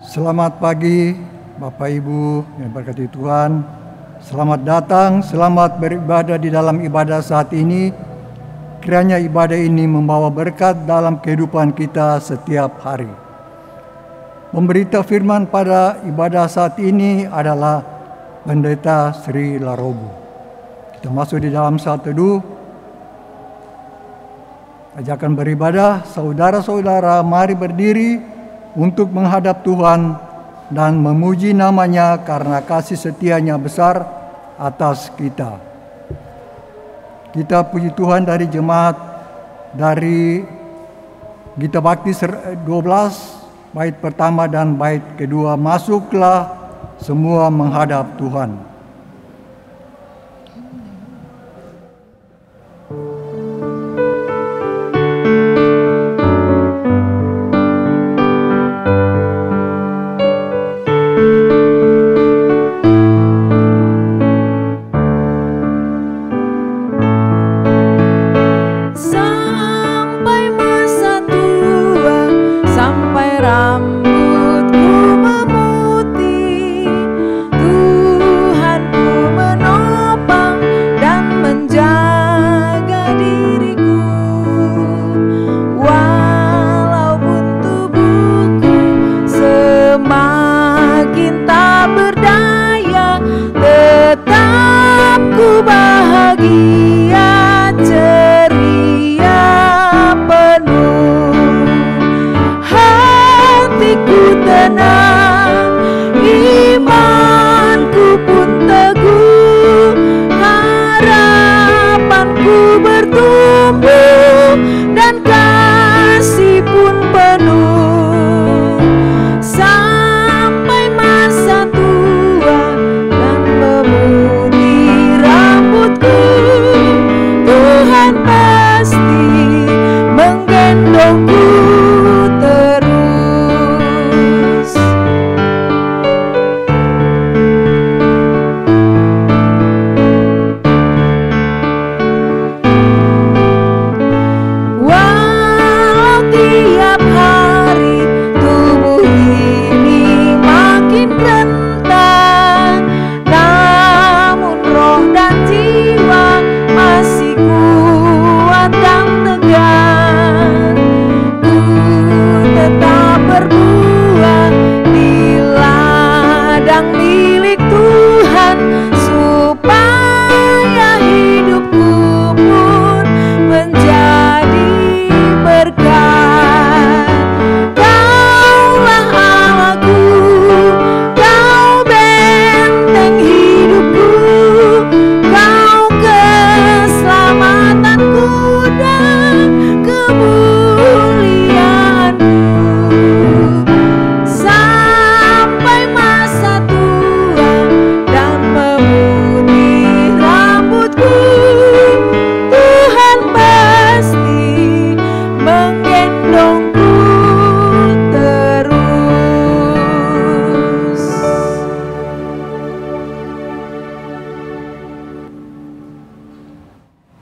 Selamat pagi Bapak Ibu yang berkati Tuhan. Selamat datang, selamat beribadah di dalam ibadah saat ini. Kiranya ibadah ini membawa berkat dalam kehidupan kita setiap hari. Pemberita firman pada ibadah saat ini adalah Pendeta Sri Larobu. Kita masuk di dalam saat teduh. Ajakan beribadah, saudara-saudara, mari berdiri untuk menghadap Tuhan dan memuji nama-Nya karena kasih setia-Nya besar atas kita. Kita puji Tuhan dari jemaat dari Gita Bakti 12 bait pertama dan bait kedua. Masuklah semua menghadap Tuhan.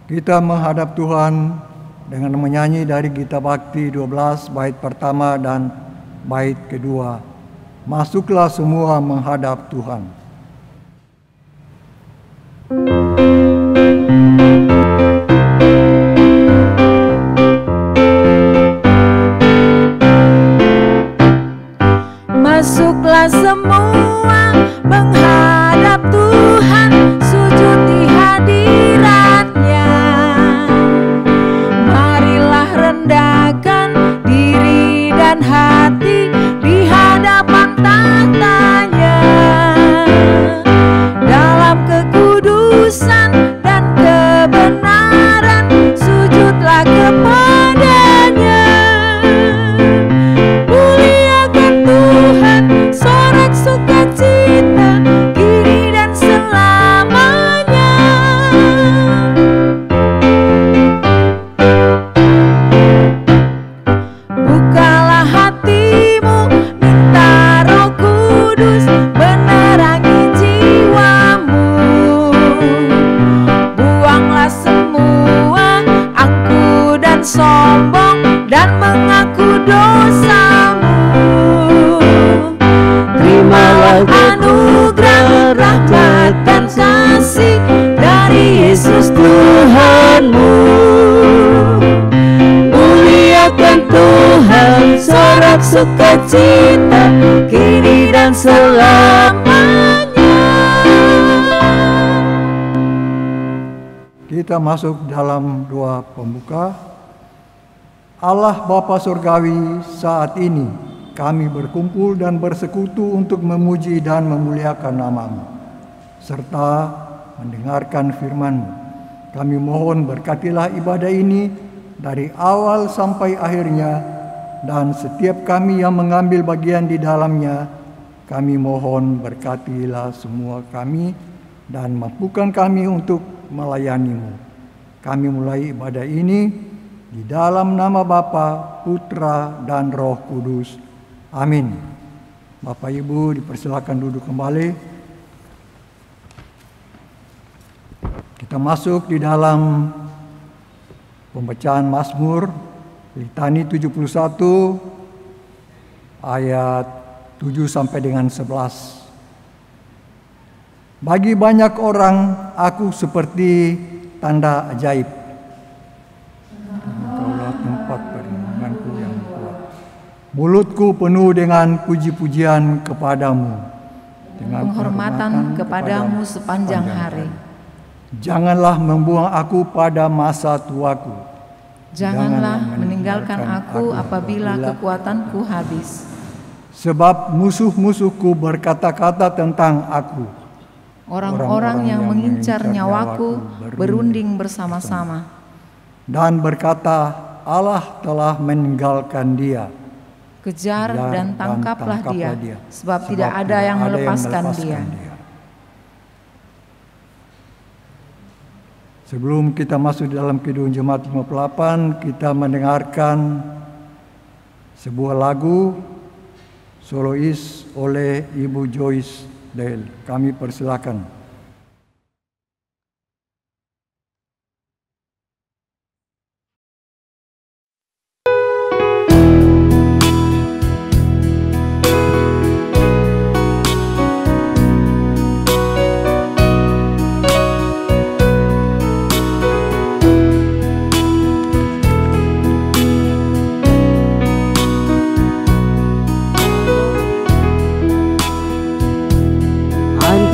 Kita menghadap Tuhan dengan menyanyi dari Gita Bakti 12 bait pertama dan bait kedua. Masuklah semua menghadap Tuhan. Masuklah semua menghadap Tuhan, sujud di hadirat-Nya. Marilah rendahkan diri dan hati di hadapan tahta-Nya. firman-Mu. Muliakan Tuhan, sorak sukacita, kini dan selamanya. Kita masuk dalam doa pembuka. Allah Bapa Surgawi, saat ini kami berkumpul dan bersekutu untuk memuji dan memuliakan nama-Mu, serta mendengarkan firman-Mu. Kami mohon berkatilah ibadah ini dari awal sampai akhirnya, dan setiap kami yang mengambil bagian di dalamnya, kami mohon berkatilah semua kami dan mampukan kami untuk melayani-Mu. Kami mulai ibadah ini di dalam nama Bapa, Putra, dan Roh Kudus. Amin. Bapak Ibu dipersilakan duduk kembali. Kita masuk di dalam pembacaan Mazmur Litani 71 ayat 7 sampai dengan 11. Bagi banyak orang aku seperti tanda ajaib. Engkaulah tempat perlindunganku yang kuat. Mulutku penuh dengan puji-pujian kepadamu, dengan penghormatan kepadamu sepanjang hari. Janganlah membuang aku pada masa tuaku. Janganlah meninggalkan aku apabila kekuatanku habis. Sebab musuh-musuhku berkata-kata tentang aku. Orang-orang yang mengincar nyawaku berunding bersama-sama. Dan berkata, Allah telah meninggalkan dia. Kejar dan tangkaplah dia, sebab tidak ada yang melepaskan dia. Sebelum kita masuk dalam Kidung Jemaat 58, kita mendengarkan sebuah lagu solois oleh Ibu Joyce Dale. Kami persilakan.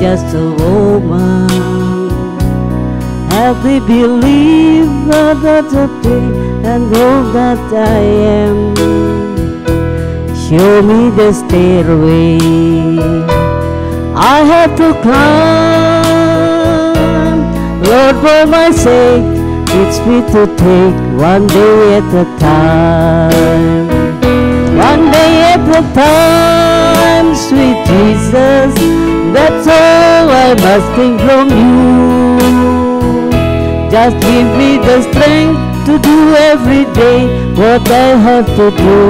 Just a woman, have they believed that the day and all that I am? Show me the stairway I have to climb. Lord, for my sake, teach me to take one day at a time. One day at a time, sweet Jesus, that's all I'm asking from you. Just give me the strength to do every day what I have to do.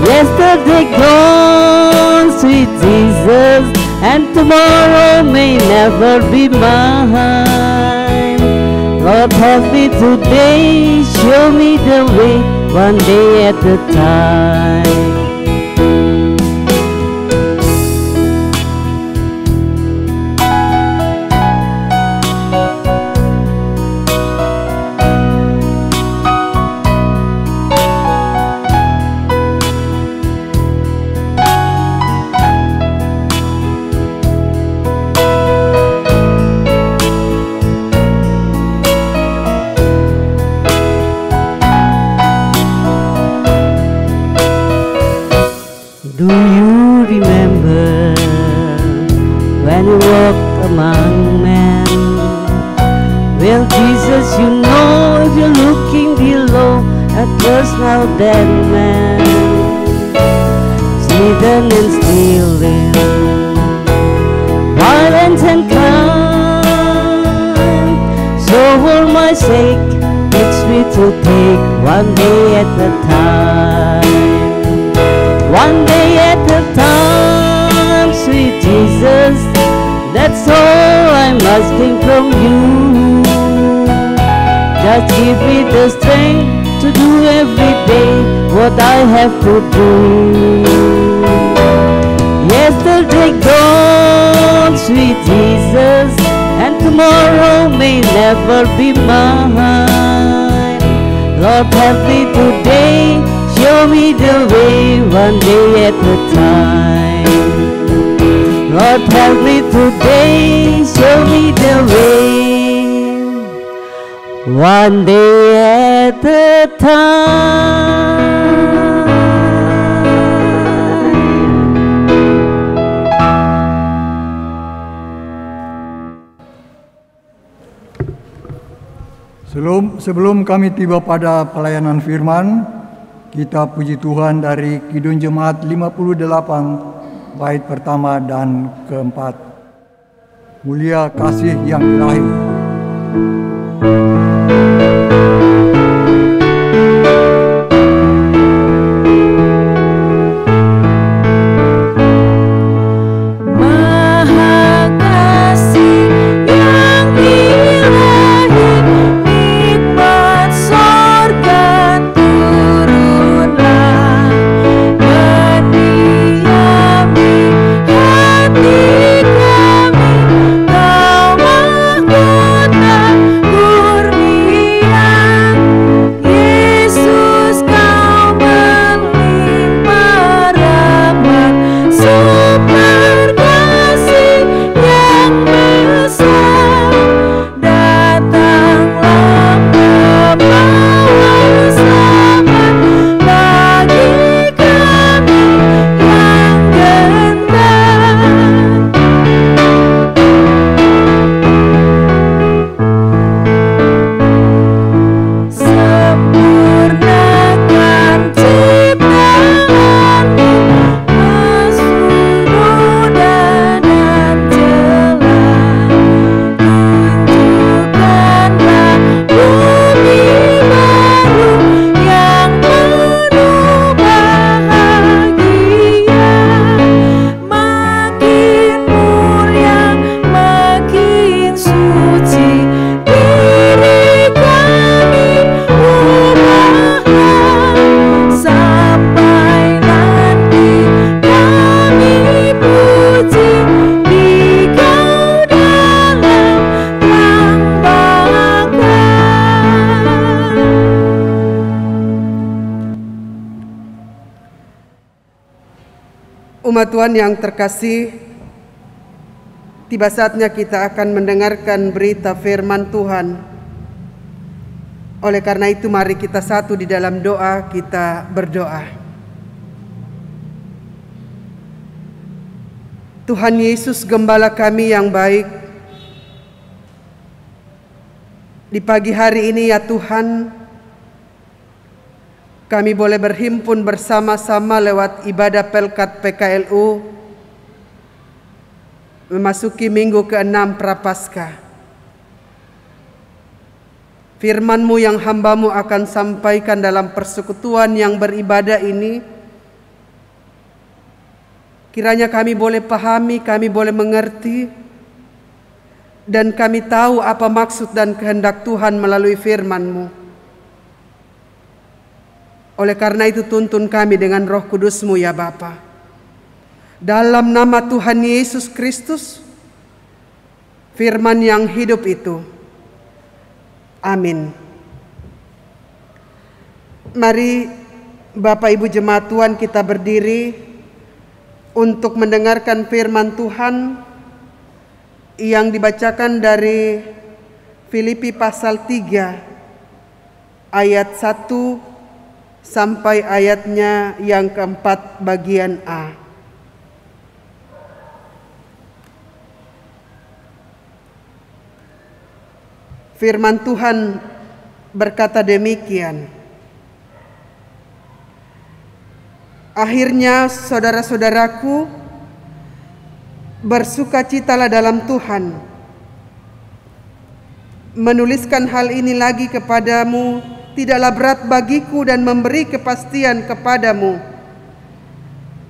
Yesterday gone, sweet Jesus, and tomorrow may never be mine. Lord, help me today, show me the way, one day at a time. Do you remember when you walked among men? Well, Jesus, you know if you're looking below at personal dead man, hidden and stealing, violence and crime. So for my sake, teach me to take one day at a time. One day at a time, sweet Jesus, that's all I'm asking from you. Just give me the strength to do every day what I have to do. Yesterday gone, sweet Jesus, and tomorrow may never be mine. Lord, help me today, show me the way, one day at a time. Lord, help me today, show me the way, one day at a time. Sebelum kami tiba pada pelayanan firman, kita puji Tuhan dari Kidung Jemaat 58 bait pertama dan keempat. Mulia kasih yang ilahi. Umat Tuhan yang terkasih, tiba saatnya kita akan mendengarkan berita firman Tuhan. Oleh karena itu mari kita satu di dalam doa, kita berdoa. Tuhan Yesus, Gembala kami yang baik, di pagi hari ini ya Tuhan, kami boleh berhimpun bersama-sama lewat ibadah Pelkat PKLU memasuki minggu ke-6 Prapaskah. Firman-Mu yang hamba-Mu akan sampaikan dalam persekutuan yang beribadah ini, kiranya kami boleh pahami, kami boleh mengerti, dan kami tahu apa maksud dan kehendak Tuhan melalui firman-Mu. Oleh karena itu tuntun kami dengan Roh Kudus-Mu ya Bapa. Dalam nama Tuhan Yesus Kristus, firman yang hidup itu. Amin. Mari Bapak Ibu Jemaat Tuhan, kita berdiri untuk mendengarkan firman Tuhan yang dibacakan dari Filipi pasal 3 ayat 1 sampai ayatnya yang keempat bagian A. Firman Tuhan berkata demikian. Akhirnya saudara-saudaraku, bersukacitalah dalam Tuhan. Menuliskan hal ini lagi kepadamu tidaklah berat bagiku dan memberi kepastian kepadamu.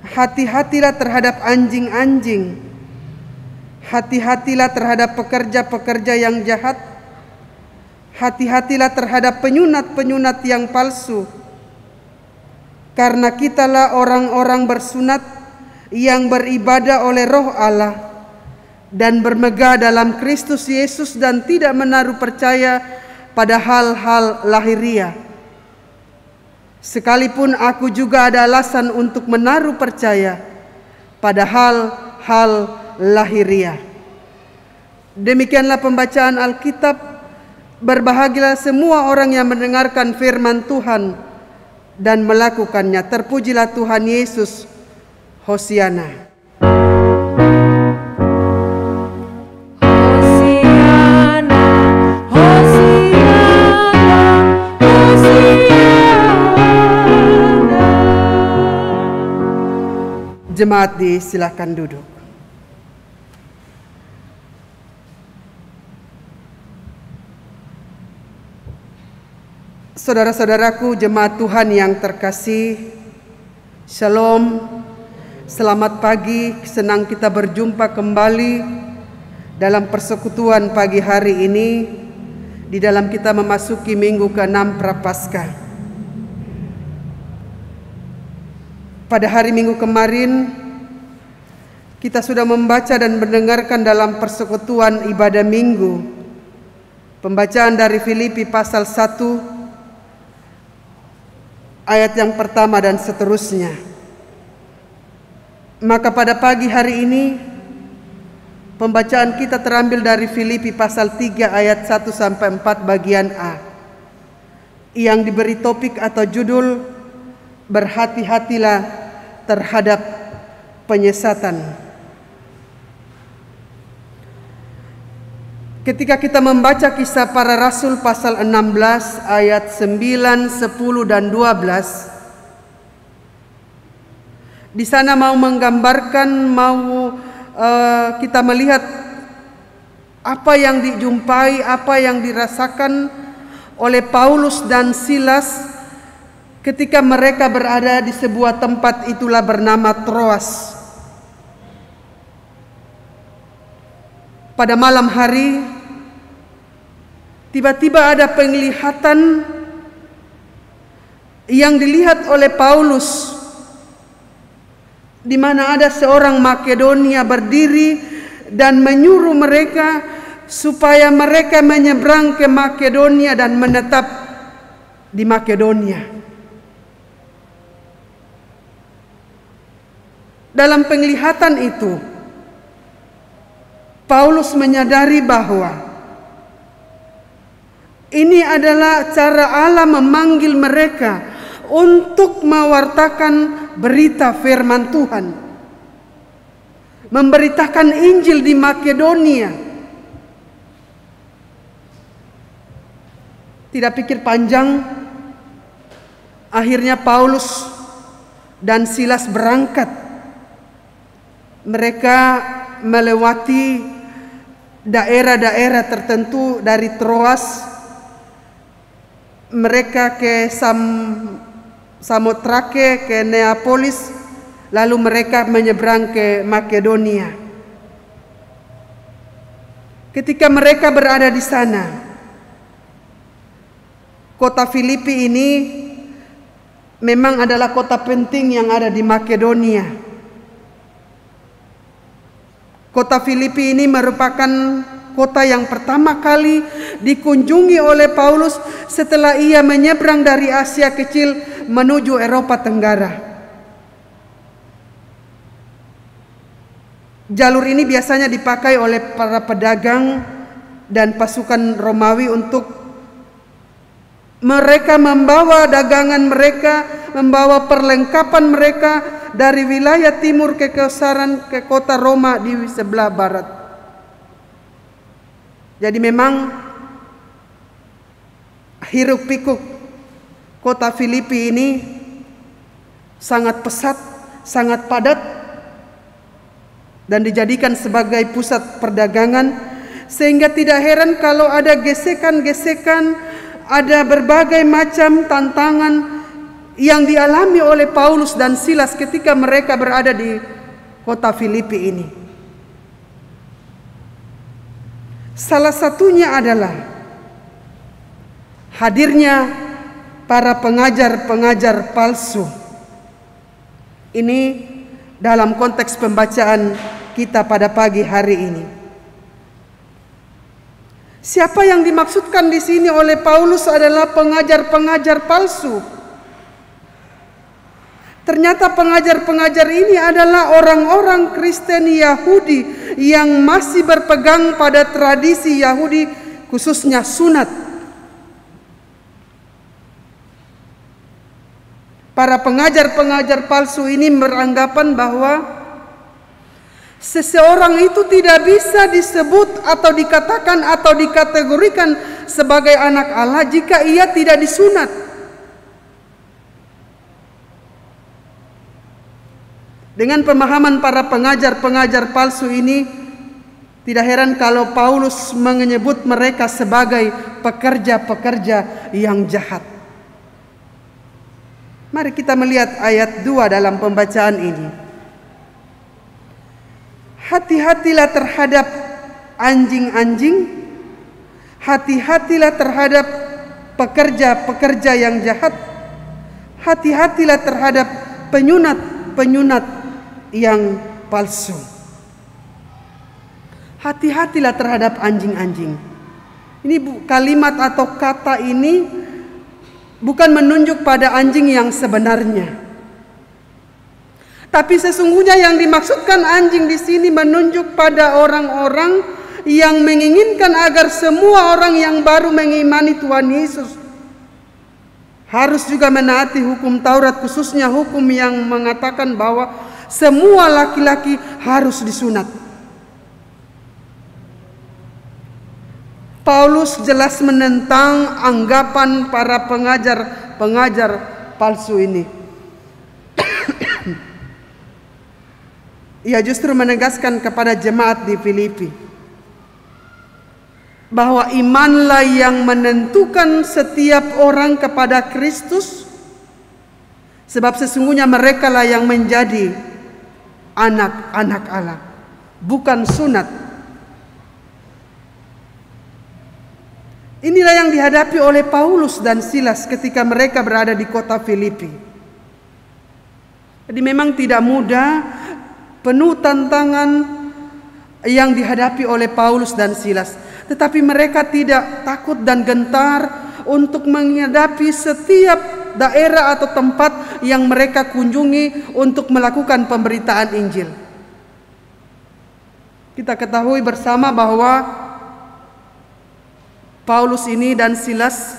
Hati-hatilah terhadap anjing-anjing. Hati-hatilah terhadap pekerja-pekerja yang jahat. Hati-hatilah terhadap penyunat-penyunat yang palsu. Karena kitalah orang-orang bersunat yang beribadah oleh Roh Allah dan bermegah dalam Kristus Yesus dan tidak menaruh percaya pada hal-hal lahiriah. Sekalipun aku juga ada alasan untuk menaruh percaya pada hal-hal lahiriah. Demikianlah pembacaan Alkitab. Berbahagialah semua orang yang mendengarkan firman Tuhan dan melakukannya. Terpujilah Tuhan Yesus. Hosiana. Hosiana, Hosiana, Hosiana. Jemaat disilakan duduk. Saudara-saudaraku, jemaat Tuhan yang terkasih, Shalom, selamat pagi. Senang kita berjumpa kembali dalam persekutuan pagi hari ini, di dalam kita memasuki minggu ke-6 Prapaskah. Pada hari Minggu kemarin, kita sudah membaca dan mendengarkan dalam persekutuan ibadah minggu pembacaan dari Filipi pasal 1 ayat yang pertama dan seterusnya. Maka pada pagi hari ini pembacaan kita terambil dari Filipi pasal 3 ayat 1 sampai 4 bagian A, yang diberi topik atau judul berhati-hatilah terhadap penyesatan. Ketika kita membaca kisah para rasul pasal 16 ayat 9, 10 dan 12, di sana mau menggambarkan, kita melihat apa yang dijumpai, apa yang dirasakan oleh Paulus dan Silas ketika mereka berada di sebuah tempat, itulah bernama Troas. Pada malam hari, tiba-tiba ada penglihatan yang dilihat oleh Paulus, di mana ada seorang Makedonia berdiri dan menyuruh mereka supaya mereka menyeberang ke Makedonia dan menetap di Makedonia. Dalam penglihatan itu, Paulus menyadari bahwa ini adalah cara Allah memanggil mereka untuk mewartakan berita firman Tuhan, memberitakan Injil di Makedonia. Tidak pikir panjang, akhirnya Paulus dan Silas berangkat. Mereka melewati daerah-daerah tertentu dari Troas. Mereka ke Samotrake, ke Neapolis, lalu mereka menyeberang ke Makedonia. Ketika mereka berada di sana, kota Filipi ini memang adalah kota penting yang ada di Makedonia. Kota Filipi ini merupakan kota yang pertama kali dikunjungi oleh Paulus setelah ia menyeberang dari Asia Kecil menuju Eropa Tenggara. Jalur ini biasanya dipakai oleh para pedagang dan pasukan Romawi untuk mereka membawa dagangan mereka, membawa perlengkapan mereka dari wilayah timur kekaisaran ke kota Roma di sebelah barat. Jadi memang hiruk pikuk kota Filipi ini sangat pesat, sangat padat, dan dijadikan sebagai pusat perdagangan, sehingga tidak heran kalau ada gesekan-gesekan, ada berbagai macam tantangan yang dialami oleh Paulus dan Silas ketika mereka berada di kota Filipi ini. Salah satunya adalah hadirnya para pengajar-pengajar palsu. Ini dalam konteks pembacaan kita pada pagi hari ini. Siapa yang dimaksudkan di sini oleh Paulus adalah pengajar-pengajar palsu. Ternyata pengajar-pengajar ini adalah orang-orang Kristen Yahudi yang masih berpegang pada tradisi Yahudi, khususnya sunat. Para pengajar-pengajar palsu ini beranggapan bahwa seseorang itu tidak bisa disebut atau dikatakan atau dikategorikan sebagai anak Allah jika ia tidak disunat. Dengan pemahaman para pengajar-pengajar palsu ini, tidak heran kalau Paulus menyebut mereka sebagai pekerja-pekerja yang jahat. Mari kita melihat ayat 2 dalam pembacaan ini. Hati-hatilah terhadap anjing-anjing, hati-hatilah terhadap pekerja-pekerja yang jahat, hati-hatilah terhadap penyunat-penyunat yang palsu. Hati-hatilah terhadap anjing-anjing. Ini kalimat atau kata ini bukan menunjuk pada anjing yang sebenarnya. Tapi sesungguhnya yang dimaksudkan anjing di sini menunjuk pada orang-orang yang menginginkan agar semua orang yang baru mengimani Tuhan Yesus harus juga menaati hukum Taurat, khususnya hukum yang mengatakan bahwa semua laki-laki harus disunat. Paulus jelas menentang anggapan para pengajar-pengajar palsu ini. Ia justru menegaskan kepada jemaat di Filipi bahwa imanlah yang menentukan setiap orang kepada Kristus, sebab sesungguhnya merekalah yang menjadi anak-anak Allah, bukan sunat. Inilah yang dihadapi oleh Paulus dan Silas ketika mereka berada di kota Filipi. Jadi memang tidak mudah, penuh tantangan yang dihadapi oleh Paulus dan Silas. Tetapi mereka tidak takut dan gentar untuk menghadapi setiap daerah atau tempat yang mereka kunjungi untuk melakukan pemberitaan Injil. Kita ketahui bersama bahwa Paulus ini dan Silas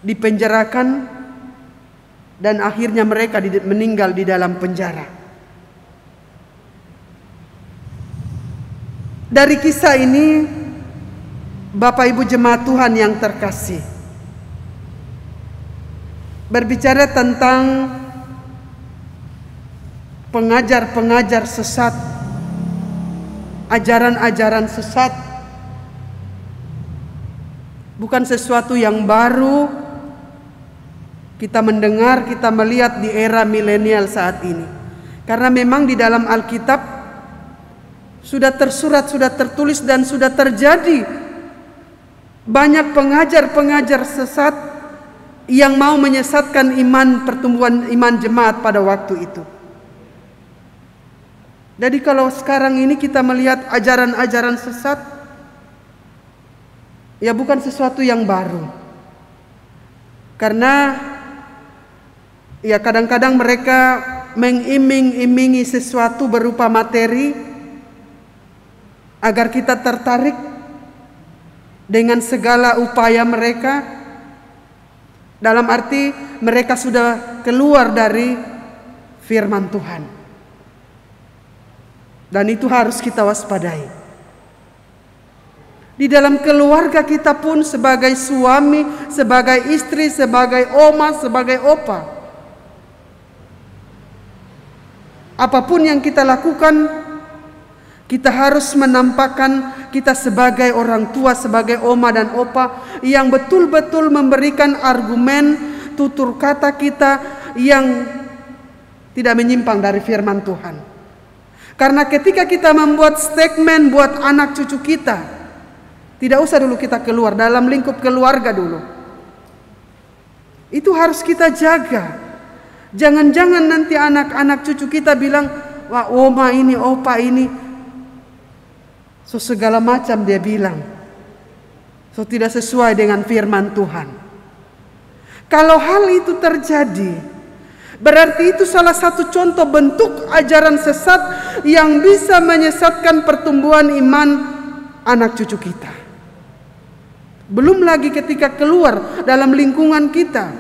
dipenjarakan dan akhirnya mereka meninggal di dalam penjara. Dari kisah ini, Bapak Ibu jemaat Tuhan yang terkasih, berbicara tentang pengajar-pengajar sesat, ajaran-ajaran sesat, bukan sesuatu yang baru kita mendengar, kita melihat di era milenial saat ini. Karena memang di dalam Alkitab sudah tersurat, sudah tertulis dan sudah terjadi banyak pengajar-pengajar sesat yang mau menyesatkan iman, pertumbuhan iman jemaat pada waktu itu. Jadi kalau sekarang ini kita melihat ajaran-ajaran sesat, ya bukan sesuatu yang baru. Karena ya kadang-kadang mereka mengiming-imingi sesuatu berupa materi agar kita tertarik dengan segala upaya mereka, dalam arti mereka sudah keluar dari firman Tuhan. Dan itu harus kita waspadai. Di dalam keluarga kita pun sebagai suami, sebagai istri, sebagai oma, sebagai opa, apapun yang kita lakukan, kita harus menampakkan kita sebagai orang tua, sebagai oma dan opa yang betul-betul memberikan argumen, tutur kata kita yang tidak menyimpang dari firman Tuhan. Karena ketika kita membuat statement buat anak cucu kita, tidak usah dulu kita keluar dalam lingkup keluarga dulu. Itu harus kita jaga. Jangan-jangan nanti anak-anak cucu kita bilang, wah oma ini, opa ini, so segala macam dia bilang. So tidak sesuai dengan firman Tuhan. Kalau hal itu terjadi, berarti itu salah satu contoh bentuk ajaran sesat yang bisa menyesatkan pertumbuhan iman anak cucu kita. Belum lagi ketika keluar dalam lingkungan kita.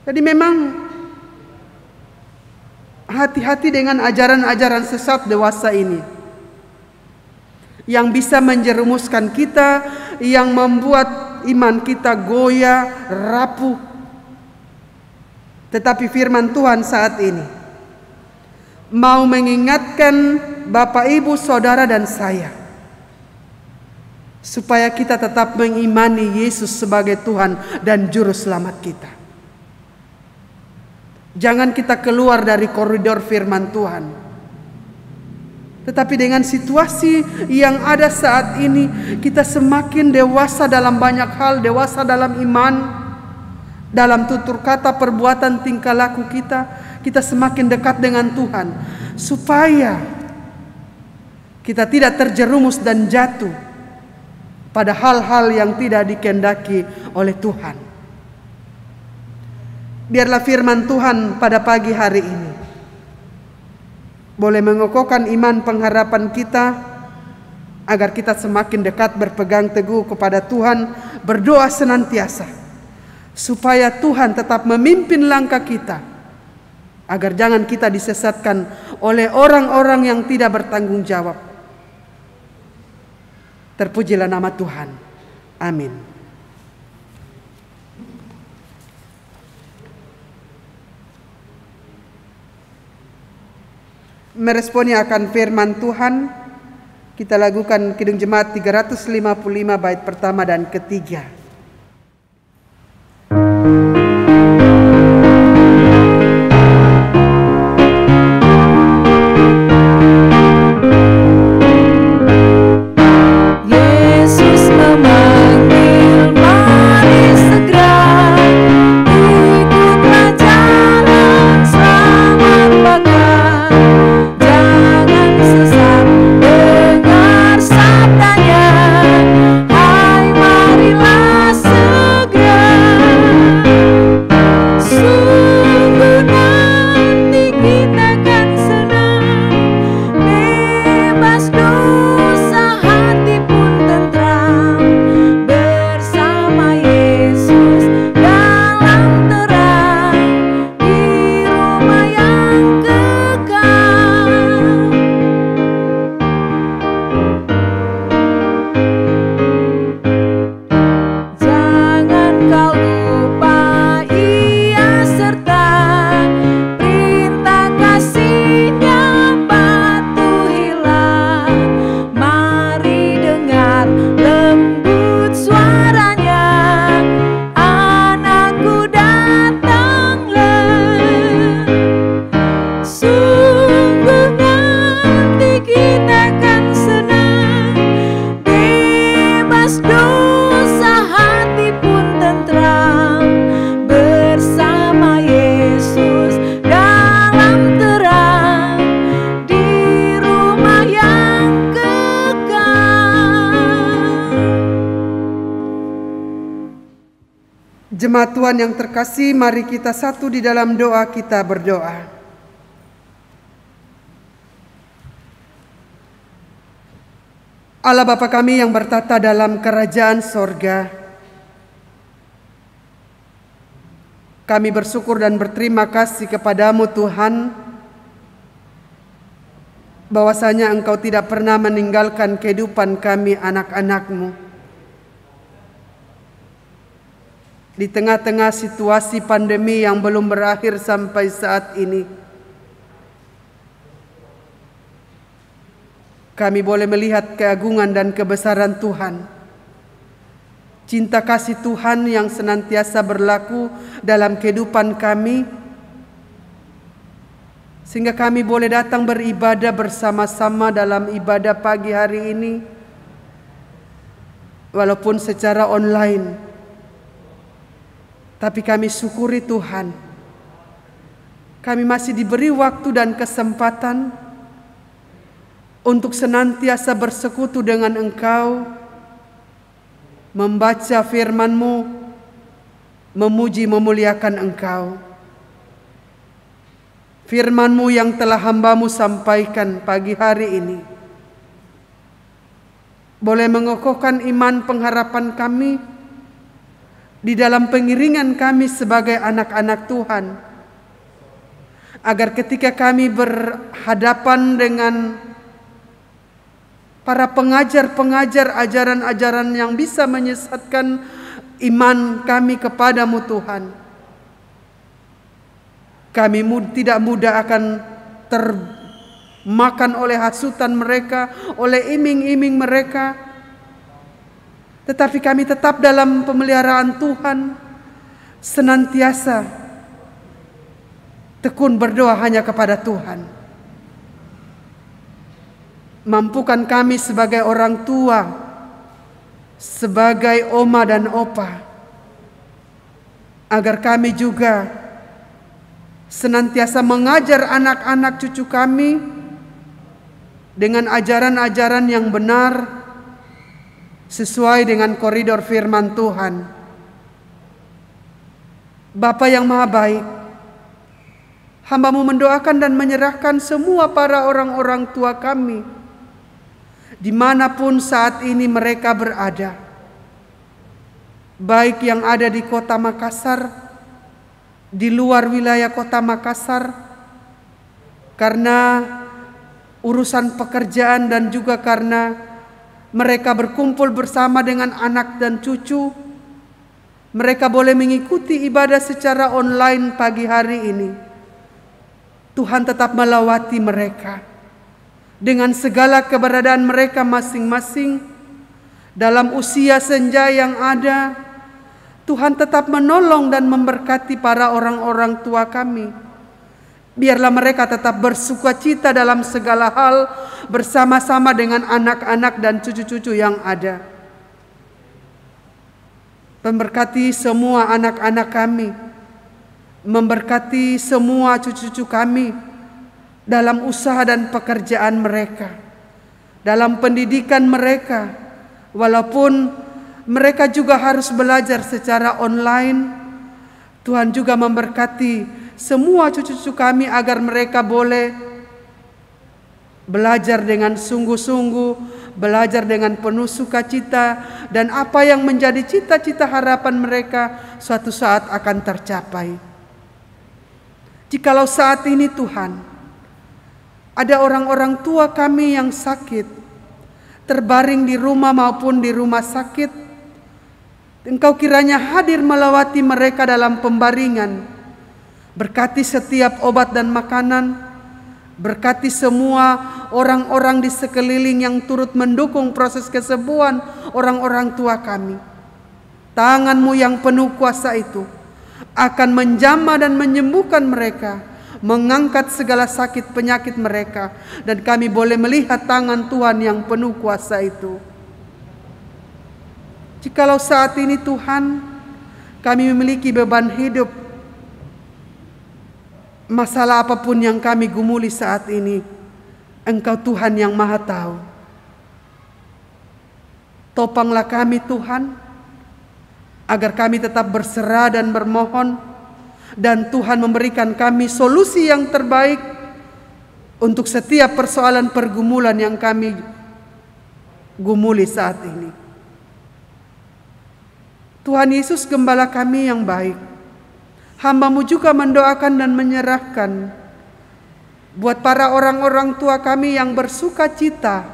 Jadi memang hati-hati dengan ajaran-ajaran sesat dewasa ini, yang bisa menjerumuskan kita, yang membuat iman kita goyah, rapuh. Tetapi firman Tuhan saat ini mau mengingatkan Bapak, Ibu, Saudara, dan saya, supaya kita tetap mengimani Yesus sebagai Tuhan dan Juru Selamat kita. Jangan kita keluar dari koridor firman Tuhan. Tetapi dengan situasi yang ada saat ini, kita semakin dewasa dalam banyak hal, dewasa dalam iman, dalam tutur kata, perbuatan, tingkah laku kita semakin dekat dengan Tuhan, supaya kita tidak terjerumus dan jatuh pada hal-hal yang tidak dikehendaki oleh Tuhan. Biarlah firman Tuhan pada pagi hari ini boleh mengokohkan iman pengharapan kita, agar kita semakin dekat berpegang teguh kepada Tuhan, berdoa senantiasa supaya Tuhan tetap memimpin langkah kita, agar jangan kita disesatkan oleh orang-orang yang tidak bertanggung jawab. Terpujilah nama Tuhan. Amin. Meresponi akan firman Tuhan, kita lakukan Kidung Jemaat 355 bait pertama dan ketiga. Jemaat Tuhan yang terkasih, mari kita satu di dalam doa, kita berdoa. Allah Bapa kami yang bertata dalam kerajaan sorga, kami bersyukur dan berterima kasih kepadamu Tuhan, bahwasanya Engkau tidak pernah meninggalkan kehidupan kami anak-anak-Mu. Di tengah-tengah situasi pandemi yang belum berakhir sampai saat ini, kami boleh melihat keagungan dan kebesaran Tuhan, cinta kasih Tuhan yang senantiasa berlaku dalam kehidupan kami, sehingga kami boleh datang beribadah bersama-sama dalam ibadah pagi hari ini, walaupun secara online. Tapi kami syukuri Tuhan, kami masih diberi waktu dan kesempatan untuk senantiasa bersekutu dengan Engkau, membaca firman-Mu, memuji memuliakan Engkau. Firman-Mu yang telah hamba-Mu sampaikan pagi hari ini boleh mengokohkan iman pengharapan kami di dalam pengiringan kami sebagai anak-anak Tuhan, agar ketika kami berhadapan dengan para pengajar-pengajar ajaran-ajaran yang bisa menyesatkan iman kami kepadamu Tuhan, kami tidak mudah akan termakan oleh hasutan mereka, oleh iming-iming mereka, tetapi kami tetap dalam pemeliharaan Tuhan, senantiasa tekun berdoa hanya kepada Tuhan. Mampukan kami sebagai orang tua, sebagai oma dan opa, agar kami juga senantiasa mengajar anak-anak cucu kami dengan ajaran-ajaran yang benar sesuai dengan koridor firman Tuhan. Bapa yang Maha Baik, hamba-Mu mendoakan dan menyerahkan semua para orang-orang tua kami, dimanapun saat ini mereka berada, baik yang ada di kota Makassar, di luar wilayah kota Makassar, karena urusan pekerjaan dan juga karena mereka berkumpul bersama dengan anak dan cucu. Mereka boleh mengikuti ibadah secara online pagi hari ini. Tuhan tetap melawati mereka dengan segala keberadaan mereka masing-masing dalam usia senja yang ada. Tuhan tetap menolong dan memberkati para orang-orang tua kami. Biarlah mereka tetap bersukacita dalam segala hal bersama-sama dengan anak-anak dan cucu-cucu yang ada. Memberkati semua anak-anak kami, memberkati semua cucu-cucu kami dalam usaha dan pekerjaan mereka, dalam pendidikan mereka, walaupun mereka juga harus belajar secara online. Tuhan juga memberkati semua cucu-cucu kami agar mereka boleh belajar dengan sungguh-sungguh, belajar dengan penuh sukacita, dan apa yang menjadi cita-cita harapan mereka suatu saat akan tercapai. Jikalau saat ini Tuhan, ada orang-orang tua kami yang sakit, terbaring di rumah maupun di rumah sakit, Engkau kiranya hadir melawati mereka dalam pembaringan. Berkati setiap obat dan makanan, berkati semua orang-orang di sekeliling yang turut mendukung proses kesembuhan orang-orang tua kami. Tangan-Mu yang penuh kuasa itu akan menjamah dan menyembuhkan mereka, mengangkat segala sakit penyakit mereka, dan kami boleh melihat tangan Tuhan yang penuh kuasa itu. Jikalau saat ini Tuhan, kami memiliki beban hidup, masalah apapun yang kami gumuli saat ini, Engkau Tuhan yang Maha Tahu. Topanglah kami Tuhan, agar kami tetap berserah dan bermohon, dan Tuhan memberikan kami solusi yang terbaik untuk setiap persoalan pergumulan yang kami gumuli saat ini. Tuhan Yesus Gembala kami yang baik, hamba-Mu juga mendoakan dan menyerahkan buat para orang-orang tua kami yang bersuka cita,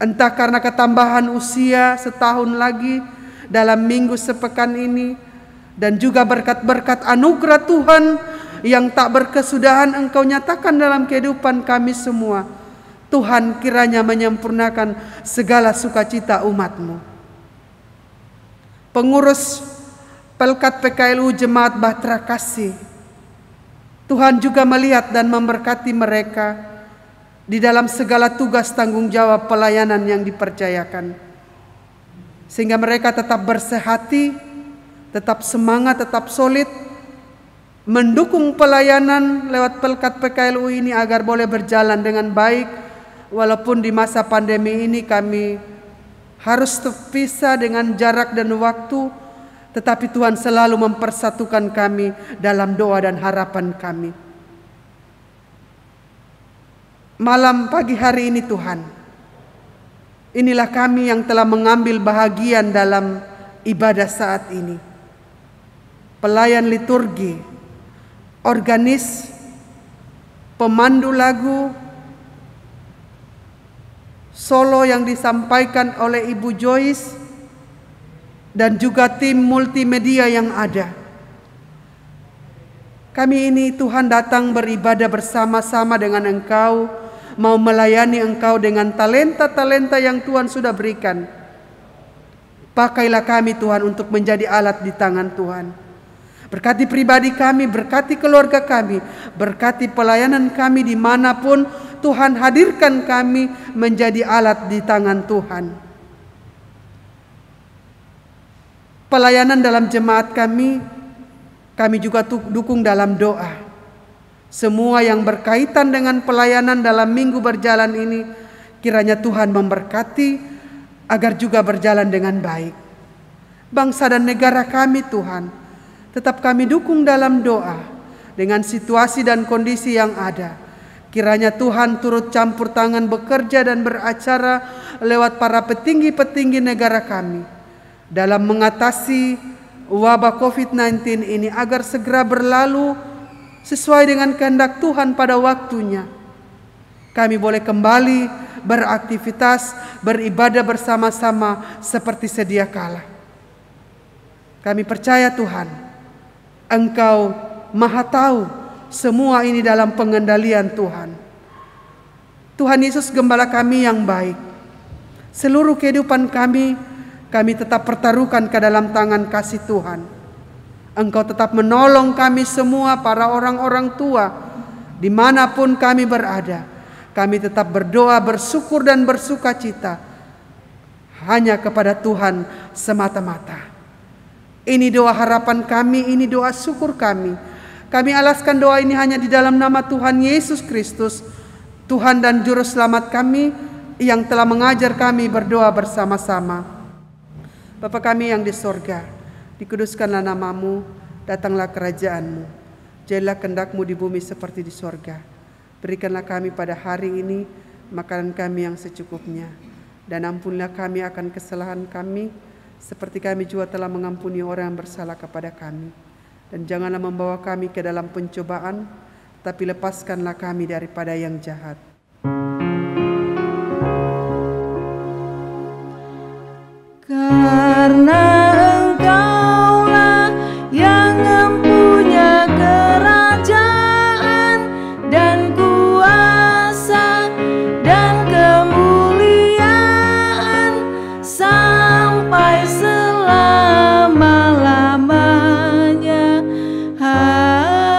entah karena ketambahan usia setahun lagi dalam minggu sepekan ini, dan juga berkat-berkat anugerah Tuhan yang tak berkesudahan Engkau nyatakan dalam kehidupan kami semua. Tuhan kiranya menyempurnakan segala sukacita umat-Mu. Pengurus Pelkat PKLU Jemaat Bahtera Kasih, Tuhan juga melihat dan memberkati mereka di dalam segala tugas tanggung jawab pelayanan yang dipercayakan, sehingga mereka tetap bersehati, tetap semangat, tetap solid, mendukung pelayanan lewat Pelkat PKLU ini agar boleh berjalan dengan baik. Walaupun di masa pandemi ini kami harus terpisah dengan jarak dan waktu, tetapi Tuhan selalu mempersatukan kami dalam doa dan harapan kami. Malam pagi hari ini Tuhan, inilah kami yang telah mengambil bahagian dalam ibadah saat ini. Pelayan liturgi, organis, pemandu lagu, solo yang disampaikan oleh Ibu Joyce, dan juga tim multimedia yang ada. Kami ini Tuhan datang beribadah bersama-sama dengan Engkau, mau melayani Engkau dengan talenta-talenta yang Tuhan sudah berikan. Pakailah kami Tuhan untuk menjadi alat di tangan Tuhan. Berkati pribadi kami, berkati keluarga kami, berkati pelayanan kami dimanapun Tuhan hadirkan kami menjadi alat di tangan Tuhan. Pelayanan dalam jemaat kami juga dukung dalam doa. Semua yang berkaitan dengan pelayanan dalam minggu berjalan ini, kiranya Tuhan memberkati agar juga berjalan dengan baik. Bangsa dan negara kami Tuhan, tetap kami dukung dalam doa dengan situasi dan kondisi yang ada. Kiranya Tuhan turut campur tangan bekerja dan beracara lewat para petinggi-petinggi negara kami dalam mengatasi wabah COVID-19 ini agar segera berlalu sesuai dengan kehendak Tuhan pada waktunya. Kami boleh kembali beraktivitas, beribadah bersama-sama seperti sedia kala. Kami percaya Tuhan, Engkau Maha Tahu semua ini dalam pengendalian Tuhan. Tuhan Yesus Gembala kami yang baik. Seluruh kehidupan kami tetap pertaruhkan ke dalam tangan kasih Tuhan. Engkau tetap menolong kami semua para orang-orang tua dimanapun kami berada. Kami tetap berdoa, bersyukur dan bersuka cita hanya kepada Tuhan semata-mata. Ini doa harapan kami, ini doa syukur kami. Kami alaskan doa ini hanya di dalam nama Tuhan Yesus Kristus, Tuhan dan Juru Selamat kami yang telah mengajar kami berdoa bersama-sama. Bapa kami yang di sorga, dikuduskanlah namamu, datanglah kerajaanmu, jadilah kehendak-Mu di bumi seperti di sorga. Berikanlah kami pada hari ini makanan kami yang secukupnya, dan ampunilah kami akan kesalahan kami, seperti kami juga telah mengampuni orang yang bersalah kepada kami. Dan janganlah membawa kami ke dalam pencobaan, tapi lepaskanlah kami daripada yang jahat. Karena Engkaulah yang mempunyai kerajaan dan kuasa dan kemuliaan sampai selama-lamanya. Amin.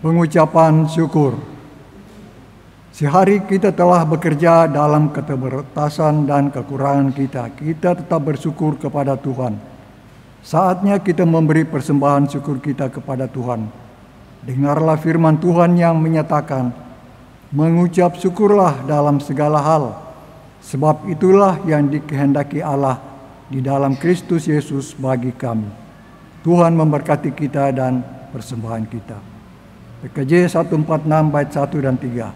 Pengucapan syukur. Sehari kita telah bekerja dalam keterbatasan dan kekurangan kita. Kita tetap bersyukur kepada Tuhan. Saatnya kita memberi persembahan syukur kita kepada Tuhan. Dengarlah firman Tuhan yang menyatakan, mengucap syukurlah dalam segala hal, sebab itulah yang dikehendaki Allah di dalam Kristus Yesus bagi kami. Tuhan memberkati kita dan persembahan kita. PKJ 146 bait 1 dan 3.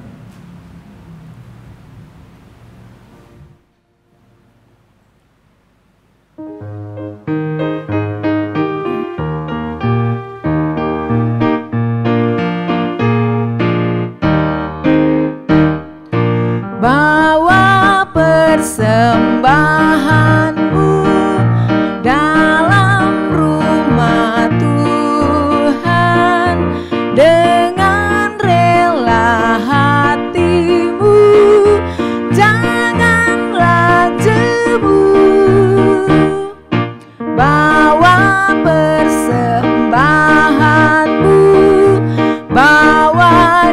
Bawa persembahanmu dalam rumah Tuhan dengan rela hati.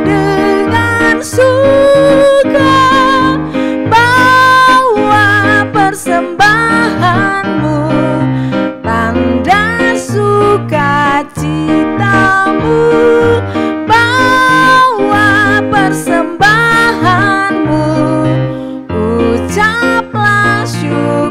dengan suka bawa persembahanmu, tanda sukacitamu, bawa persembahanmu, ucaplah syukur.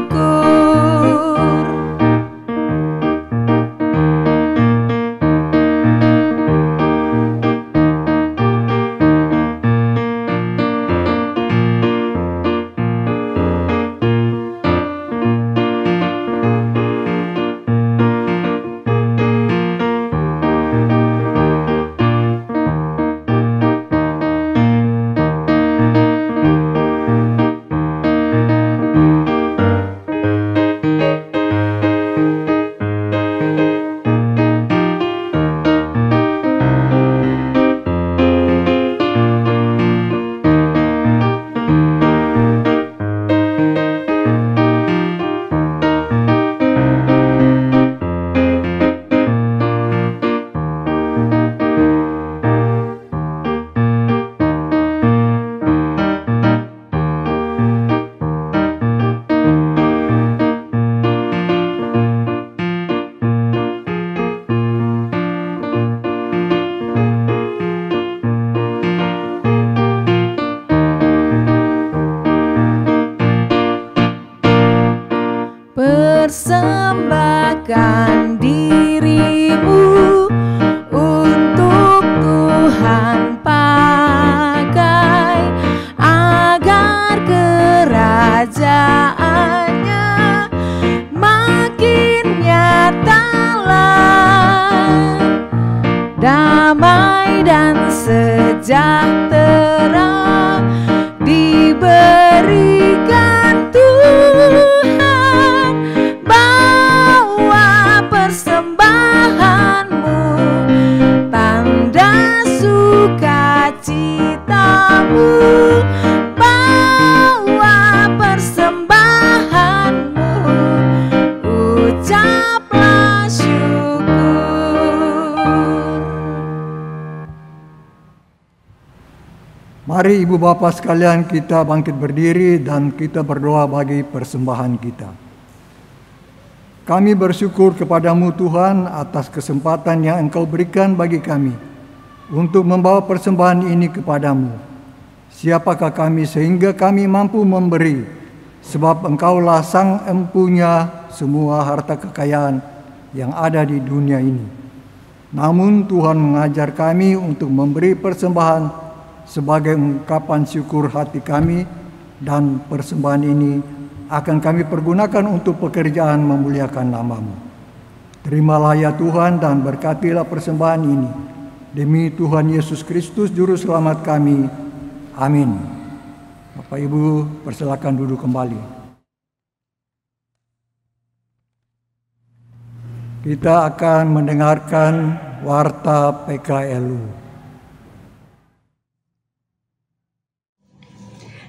Persembahkan dirimu untuk Tuhan pakai, agar kerajaannya makin nyatalah, damai dan sejahtera diberikan Tuhan, bawa persembahanmu, tanda sukacitamu, bawa persembahanmu, ucaplah syukur. Mari Ibu Bapak sekalian, kita bangkit berdiri dan kita berdoa bagi persembahan kita. Kami bersyukur kepadamu Tuhan atas kesempatan yang Engkau berikan bagi kami untuk membawa persembahan ini kepadamu. Siapakah kami sehingga kami mampu memberi, sebab Engkaulah Sang Empunya semua harta kekayaan yang ada di dunia ini. Namun Tuhan mengajar kami untuk memberi persembahan sebagai ungkapan syukur hati kami, dan persembahan ini akan kami pergunakan untuk pekerjaan memuliakan nama-Mu. Terimalah ya Tuhan dan berkatilah persembahan ini. Demi Tuhan Yesus Kristus Juru Selamat kami. Amin. Bapak Ibu, persilakan duduk kembali. Kita akan mendengarkan warta PKLU.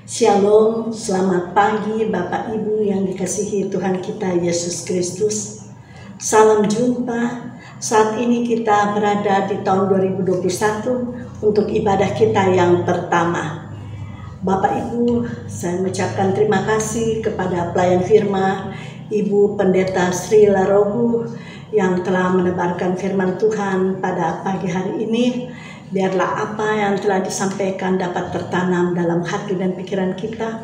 Shalom, selamat pagi Bapak Ibu yang dikasihi Tuhan kita Yesus Kristus. Salam jumpa. Saat ini kita berada di tahun 2021 untuk ibadah kita yang pertama. Bapak Ibu, saya mengucapkan terima kasih kepada pelayan firman Ibu Pendeta Sri Larobu yang telah menebarkan firman Tuhan pada pagi hari ini. Biarlah apa yang telah disampaikan dapat tertanam dalam hati dan pikiran kita,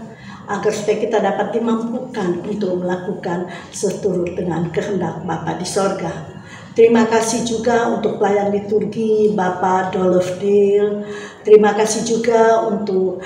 agar supaya kita dapat dimampukan untuk melakukan seturut dengan kehendak Bapa di sorga. Terima kasih juga untuk pelayan liturgi Bapak Dolofdil. Terima kasih juga untuk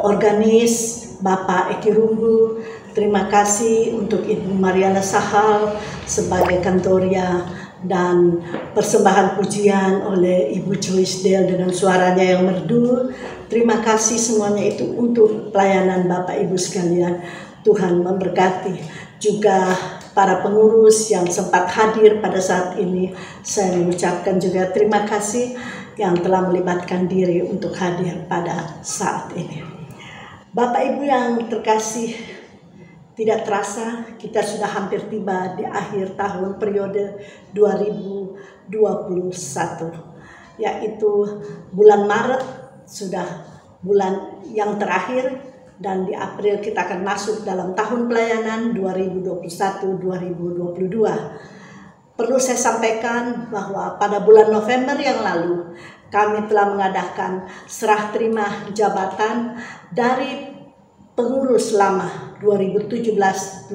organis Bapak Eki Rumbu. Terima kasih untuk Ibu Mariana Sahal sebagai kantoria, dan persembahan pujian oleh Ibu Joyce Dale dengan suaranya yang merdu. Terima kasih semuanya itu untuk pelayanan Bapak Ibu sekalian. Tuhan memberkati. Juga para pengurus yang sempat hadir pada saat ini, saya mengucapkan juga terima kasih yang telah melibatkan diri untuk hadir pada saat ini. Bapak Ibu yang terkasih, tidak terasa kita sudah hampir tiba di akhir tahun periode 2021. yaitu bulan Maret sudah bulan yang terakhir, dan di April kita akan masuk dalam tahun pelayanan 2021-2022. Perlu saya sampaikan bahwa pada bulan November yang lalu kami telah mengadakan serah terima jabatan dari pengurus lama 2017-2020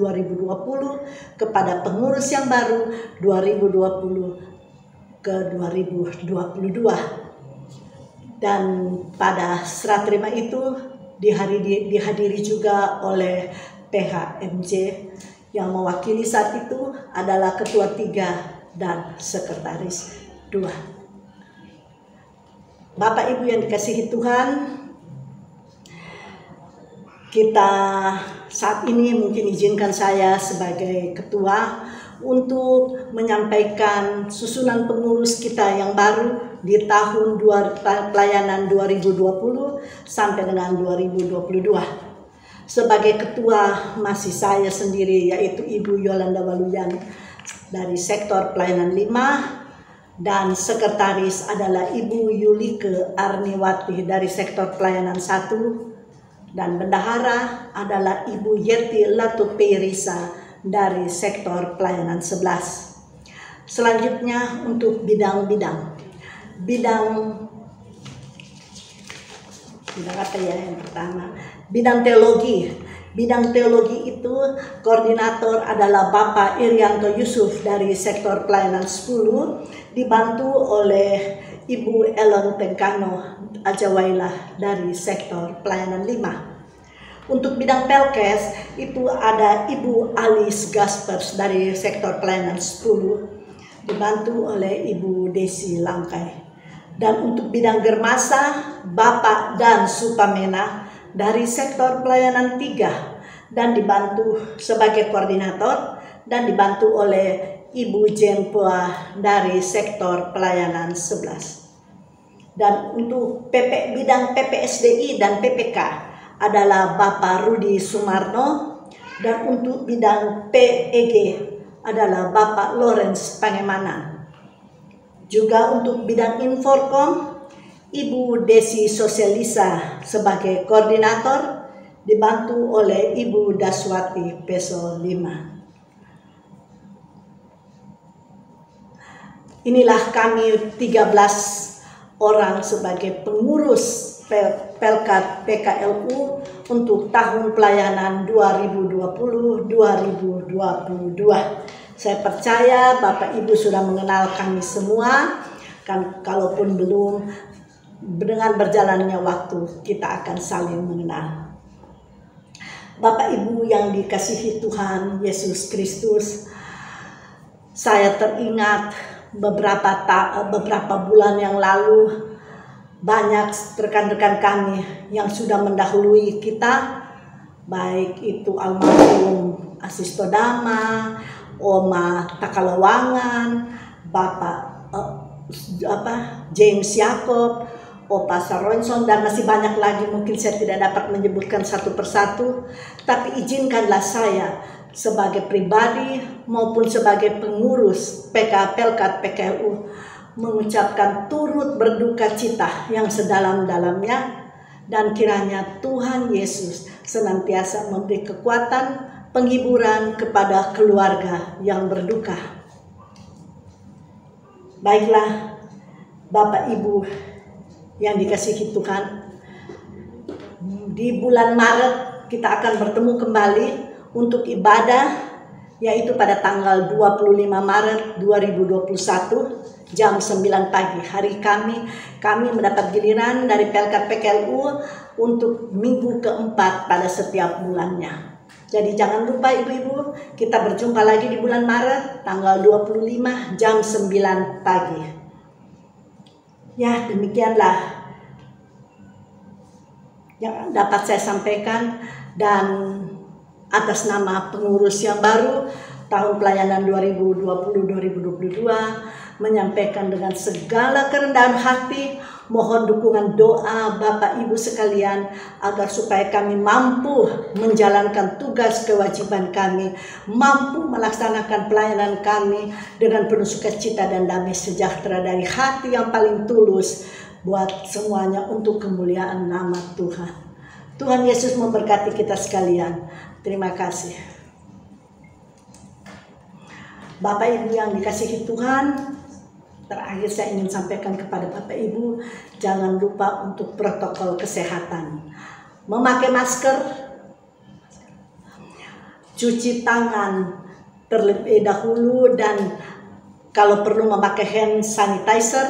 kepada pengurus yang baru 2020 ke 2022. Dan pada serah terima itu dihadiri juga oleh PHMJ yang mewakili saat itu adalah Ketua 3 dan Sekretaris 2. Bapak Ibu yang dikasihi Tuhan, kita saat ini mungkin izinkan saya sebagai ketua untuk menyampaikan susunan pengurus kita yang baru di tahun pelayanan 2020 sampai dengan 2022. Sebagai ketua masih saya sendiri, yaitu Ibu Yolanda Waluyan dari sektor pelayanan 5, dan sekretaris adalah Ibu Yulike Arniwati dari sektor pelayanan 1, dan bendahara adalah Ibu Yeti Latuperisa dari sektor pelayanan 11. Selanjutnya untuk bidang apa ya yang pertama? Bidang teologi. Bidang teologi itu koordinator adalah Bapak Irianto Yusuf dari sektor pelayanan 10, dibantu oleh Ibu Ellen Tengkano Ajawailah dari sektor pelayanan 5. Untuk bidang Pelkes itu ada Ibu Alice Gaspers dari sektor pelayanan 10, dibantu oleh Ibu Desi Langkai. Dan untuk bidang Germasa, Bapak Dan Supamena dari sektor pelayanan 3 dan dibantu sebagai koordinator dan dibantu oleh Ibu Jenpoa dari sektor pelayanan 11. Dan untuk bidang PPSDI dan PPK adalah Bapak Rudi Sumarno, dan untuk bidang PEG adalah Bapak Lawrence Pangemanan. Juga untuk bidang Inforkom, Ibu Desi Sosialisa sebagai koordinator, dibantu oleh Ibu Daswati Peso 5. Inilah kami 13 orang sebagai pengurus Pelkat PKLU untuk tahun pelayanan 2020-2022. Saya percaya Bapak Ibu sudah mengenal kami semua, kan kalaupun belum, dengan berjalannya waktu kita akan saling mengenal. Bapak Ibu yang dikasihi Tuhan Yesus Kristus, saya teringat beberapa bulan yang lalu banyak rekan-rekan kami yang sudah mendahului kita, baik itu almarhum Asisto Dama, Oma Takalawangan, Bapak James Yakob, Opa Saronson, dan masih banyak lagi. Mungkin saya tidak dapat menyebutkan satu persatu, tapi izinkanlah saya sebagai pribadi maupun sebagai pengurus Pelkat PKLU mengucapkan turut berduka cita yang sedalam-dalamnya, dan kiranya Tuhan Yesus senantiasa memberi kekuatan, penghiburan kepada keluarga yang berduka. Baiklah Bapak Ibu yang dikasihi Tuhan, di bulan Maret kita akan bertemu kembali untuk ibadah, yaitu pada tanggal 25 Maret 2021 jam 9 pagi. Hari kami mendapat giliran dari Pelkat PKLU untuk minggu keempat pada setiap bulannya. Jadi jangan lupa ibu-ibu, kita berjumpa lagi di bulan Maret tanggal 25 jam 9 pagi. Ya, demikianlah yang dapat saya sampaikan, dan atas nama pengurus yang baru tahun pelayanan 2020-2022 menyampaikan dengan segala kerendahan hati Mohon dukungan doa Bapak Ibu sekalian agar supaya kami mampu menjalankan tugas kewajiban kami, mampu melaksanakan pelayanan kami dengan penuh sukacita dan damai sejahtera dari hati yang paling tulus buat semuanya untuk kemuliaan nama Tuhan. Tuhan Yesus memberkati kita sekalian. Terima kasih. Bapak Ibu yang dikasihi Tuhan, terakhir saya ingin sampaikan kepada Bapak Ibu, jangan lupa untuk protokol kesehatan. Memakai masker, cuci tangan terlebih dahulu, dan kalau perlu memakai hand sanitizer,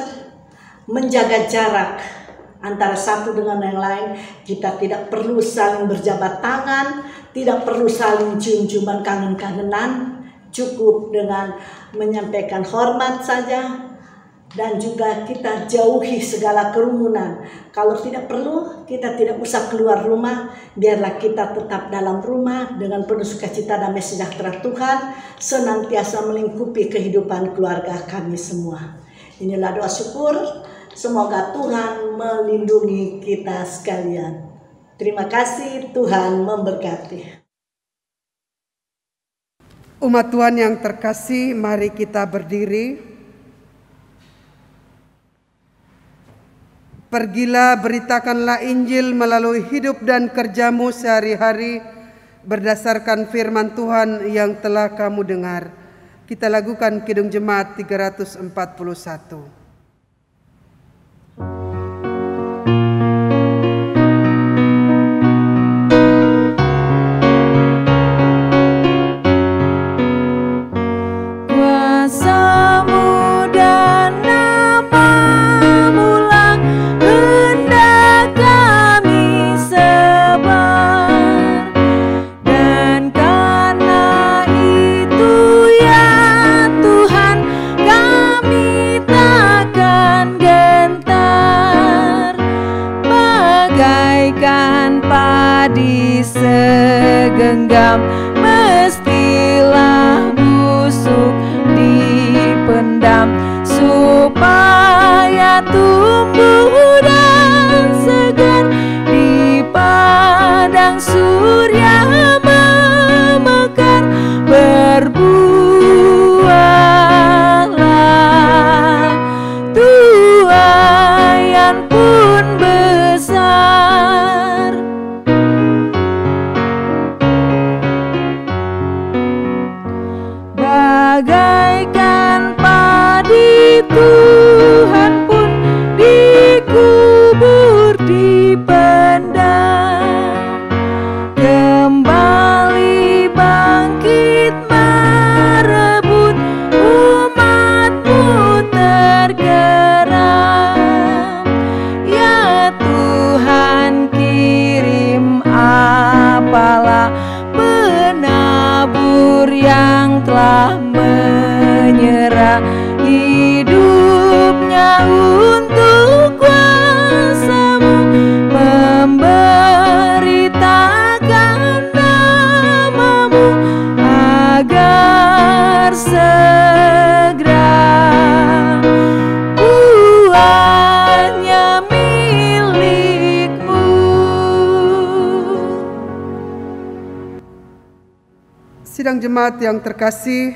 menjaga jarak antara satu dengan yang lain. Kita tidak perlu saling berjabat tangan, tidak perlu saling cium-ciuman kangen-kangenan. Cukup dengan menyampaikan hormat saja, dan juga kita jauhi segala kerumunan. Kalau tidak perlu, kita tidak usah keluar rumah. Biarlah kita tetap dalam rumah dengan penuh sukacita damai sejahtera Tuhan senantiasa melingkupi kehidupan keluarga kami semua. Inilah doa syukur. Semoga Tuhan melindungi kita sekalian. Terima kasih, Tuhan memberkati. Umat Tuhan yang terkasih, mari kita berdiri. Pergilah, beritakanlah Injil melalui hidup dan kerjamu sehari-hari berdasarkan firman Tuhan yang telah kamu dengar. Kita lakukan Kidung Jemaat 341. Genggam mestilah busuk dipendam supaya tumbuh dan segar di padang surya memekar. Berbuahlah tuaian pun besar. Bagaikan padi Tuhan pun dikubur dipendam, kembali bangkit merebut umat-Mu tergeram. Ya Tuhan, kirim apalah penabur yang telah menyerah hidupnya untuk kuasa-Mu, memberitakan nama-Mu agar segera buahnya milik-Mu. Sidang jemaat yang terkasih,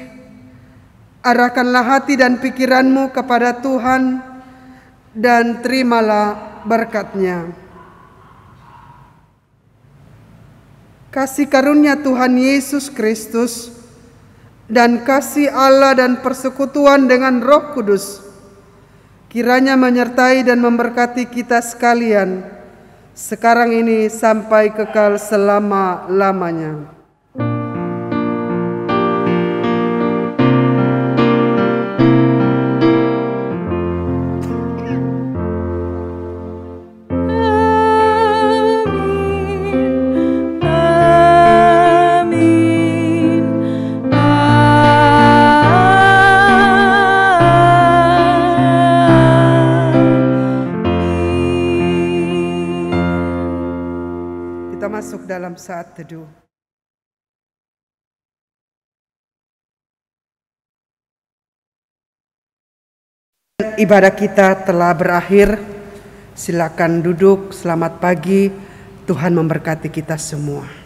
arahkanlah hati dan pikiranmu kepada Tuhan dan terimalah berkat-Nya. Kasih karunia Tuhan Yesus Kristus dan kasih Allah dan persekutuan dengan Roh Kudus kiranya menyertai dan memberkati kita sekalian sekarang ini sampai kekal selama-lamanya. Masuk dalam saat teduh. Ibadah kita telah berakhir. Silakan duduk, selamat pagi, Tuhan memberkati kita semua.